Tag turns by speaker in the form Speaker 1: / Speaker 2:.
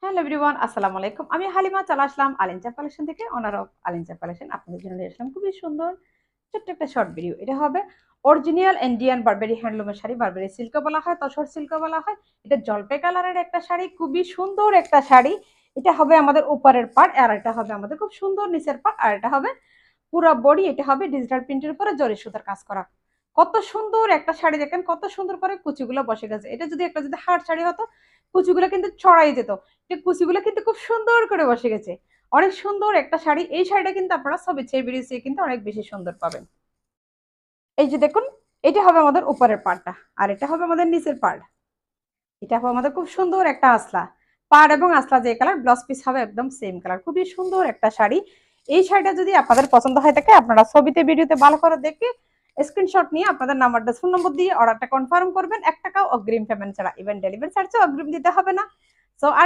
Speaker 1: Hello everyone, আসসালামু আলাইকুম। আমি হালিমা চলে আসলাম আলিনচা কালেকশন থেকে, অনার অফ আলিনচা কালেকশন। আপনাদের জন্য নিয়ে আসলাম খুবই সুন্দর ছোট্ট একটা শর্ট ভিডিও। এটা হবে অরিজিনাল ইন্ডিয়ান বারবেরি হ্যান্ডলুমের শাড়ি। বারবেরি সিল্কও বলা হয়, তসর সিল্কও বলা হয়। এটা জলপাই কালারের একটা শাড়ি, খুবই সুন্দর একটা শাড়ি। এটা হবে আমাদের উপরের পার্ট, আর এটা হবে আমাদের খুব সুন্দর নিচের পার্ট, আর এটা হবে পুরো বডি। এটা হবে ডিজিটাল প্রিন্টের উপরে জরি সুতার কাজ করা। কত সুন্দর একটা শাড়ি, দেখেন কত সুন্দর করে কুচিগুলো বসে গেছে। এটা যদি একটা যদি হার্ড শাড়ি হতো, কুচিগুলো কিন্তু ছড়াই যেত। এই কুচিগুলো কিন্তু খুব সুন্দর করে বসে গেছে। অনেক সুন্দর একটা শাড়ি। এই শাড়িটা কিন্তু আপনারা ছবি চেয়ে বেরিয়েছে কিন্তু অনেক বেশি সুন্দর পাবেন। এই যে দেখুন, এটা হবে আমাদের উপরের পার্টটা, আর এটা হবে আমাদের নিচের পার্ট। এটা হবে আমাদের খুব সুন্দর একটা আসলা। পাড় এবং আসলা যে কালার, ব্লাউজ পিস হবে একদম সেম কালার। খুবই সুন্দর একটা শাড়ি। এই শাড়িটা যদি আপনাদের পছন্দ হয় থাকে, আপনারা ছবিতে ভিডিওতে ভালো করে দেখে স্ক্রিনশট নিয়ে আপনাদের নাম্বারটা ফোন নম্বর দিয়ে অর্ডারটা কনফার্ম করবেন। 1 টাকাও অগ্রিম পেমেন্ট ছাড়া। ইভেন ডেলিভারি চার্জও অগ্রিম দিতে হবে না। সো আর